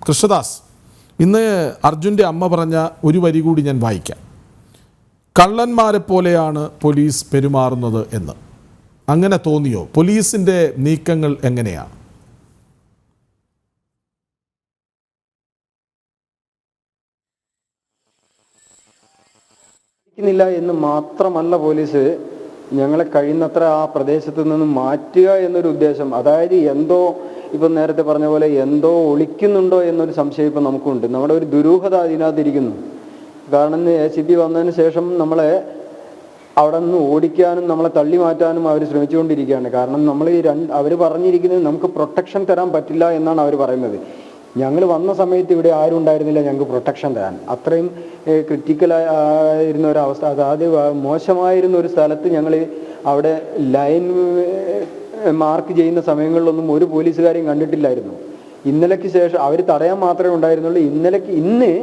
കൃഷ്ണദാസ്, ഇന്ന് അർജുൻ്റെ അമ്മ പറഞ്ഞ ഒരു വരി കൂടി ഞാൻ വായിക്കാം. കള്ളന്മാരെ പോലെയാണ് പോലീസ് പെരുമാറുന്നത് എന്ന്. അങ്ങനെ തോന്നിയോ? പോലീസിൻ്റെ നീക്കങ്ങൾ എങ്ങനെയാണ്? എന്ന് മാത്രമല്ല, പോലീസ് ഞങ്ങളെ കഴിയുന്നത്ര ആ പ്രദേശത്ത് നിന്ന് മാറ്റുക എന്നൊരു ഉദ്ദേശം, അതായത് എന്തോ ഇപ്പം നേരത്തെ പറഞ്ഞ പോലെ എന്തോ ഒളിക്കുന്നുണ്ടോ എന്നൊരു സംശയം ഇപ്പം നമുക്കുണ്ട്. നമ്മുടെ ഒരു ദുരൂഹത അതിനകത്തിരിക്കുന്നു. കാരണം ACP വന്നതിന് ശേഷം നമ്മളെ അവിടെ നിന്ന് ഓടിക്കാനും നമ്മളെ തള്ളി മാറ്റാനും അവർ ശ്രമിച്ചുകൊണ്ടിരിക്കുകയാണ്. കാരണം നമ്മൾ അവർ പറഞ്ഞിരിക്കുന്നത് നമുക്ക് പ്രൊട്ടക്ഷൻ തരാൻ പറ്റില്ല എന്നാണ് അവർ പറയുന്നത്. ഞങ്ങൾ വന്ന സമയത്ത് ഇവിടെ ആരും ഉണ്ടായിരുന്നില്ല ഞങ്ങൾക്ക് പ്രൊട്ടക്ഷൻ തരാൻ. അത്രയും ക്രിറ്റിക്കലായിരുന്ന ഒരവസ്ഥ, അതായത് മോശമായിരുന്ന ഒരു സ്ഥലത്ത് ഞങ്ങൾ അവിടെ ലൈൻ മാർക്ക് ചെയ്യുന്ന സമയങ്ങളിലൊന്നും ഒരു പോലീസുകാരെയും കണ്ടിട്ടില്ലായിരുന്നു. ഇന്നലേക്ക് ശേഷം അവർ തടയാൻ മാത്രമേ ഉണ്ടായിരുന്നുള്ളൂ. ഇന്ന്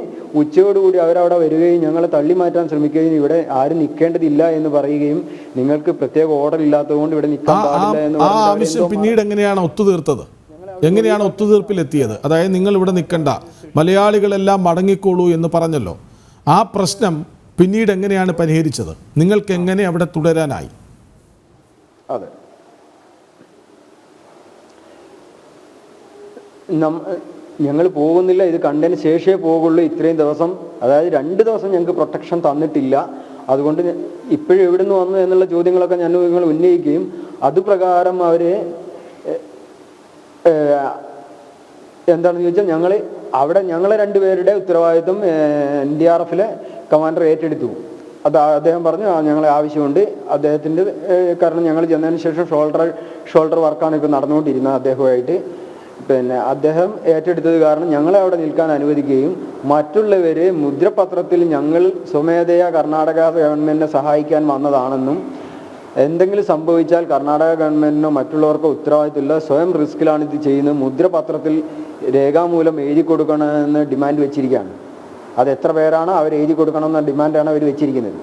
ഉച്ചയോടുകൂടി അവരവിടെ വരികയും ഞങ്ങളെ തള്ളി മാറ്റാൻ ശ്രമിക്കുകയും ഇവിടെ ആരും നിൽക്കേണ്ടതില്ല എന്ന് പറയുകയും നിങ്ങൾക്ക് പ്രത്യേക ഓർഡർ ഇല്ലാത്തതുകൊണ്ട് ഇവിടെ നിൽക്കാൻ പാടില്ല എന്ന് ആവശ്യം പിന്നീട് എങ്ങനെയാണ് ഒത്തുതീർത്തത്? എങ്ങനെയാണ് ഒത്തുതീർപ്പിലെത്തിയത്? അതായത് നിങ്ങൾ ഇവിടെ നിൽക്കണ്ട, മലയാളികളെല്ലാം മടങ്ങിക്കോളൂ എന്ന് പറഞ്ഞല്ലോ. ആ പ്രശ്നം പിന്നീട് എങ്ങനെയാണ് പരിഹരിച്ചത്? നിങ്ങൾക്ക് എങ്ങനെ അവിടെ തുടരാനായി? അതെ, ഞങ്ങൾ പോകുന്നില്ല, ഇത് കണ്ടതിന് ശേഷമേ പോകുള്ളൂ. ഇത്രയും ദിവസം, അതായത് 2 ദിവസം ഞങ്ങൾക്ക് പ്രൊട്ടക്ഷൻ തന്നിട്ടില്ല. അതുകൊണ്ട് ഇപ്പോഴും എവിടെ നിന്ന് വന്നു എന്നുള്ള ചോദ്യങ്ങളൊക്കെ നിങ്ങൾ ഉന്നയിക്കുകയും അതുപ്രകാരം അവർ എന്താണെന്ന് ചോദിച്ചാൽ ഞങ്ങളെ 2 പേരുടെ ഉത്തരവാദിത്വം NDRFലെ കമാൻഡർ ഏറ്റെടുത്തു. അദ്ദേഹം പറഞ്ഞു ഞങ്ങളെ ആവശ്യമുണ്ട് അദ്ദേഹത്തിൻ്റെ, കാരണം ഞങ്ങൾ ചെന്നതിന് ശേഷം ഷോൾഡർ വർക്കാണ് ഇപ്പോൾ നടന്നുകൊണ്ടിരുന്നത് അദ്ദേഹമായിട്ട്. അദ്ദേഹം ഏറ്റെടുത്തത് കാരണം ഞങ്ങളെ അവിടെ നിൽക്കാൻ അനുവദിക്കുകയും മറ്റുള്ളവർ മുദ്രപത്രത്തിൽ ഞങ്ങൾ സ്വമേധയാ കർണാടക ഗവൺമെൻറ്റിനെ സഹായിക്കാൻ വന്നതാണെന്നും എന്തെങ്കിലും സംഭവിച്ചാൽ കർണാടക ഗവൺമെൻറ്റിനോ മറ്റുള്ളവർക്കോ ഉത്തരവാദിത്തമില്ല, സ്വയം റിസ്കിലാണ് ഇത് ചെയ്യുന്നത്, മുദ്രപത്രത്തിൽ രേഖാമൂലം എഴുതി കൊടുക്കണമെന്ന് ഡിമാൻഡ് വെച്ചിരിക്കുകയാണ്. അത് എത്ര പേരാണ് അവർ എഴുതി കൊടുക്കണമെന്ന ഡിമാൻഡാണ് അവർ വെച്ചിരിക്കുന്നത്.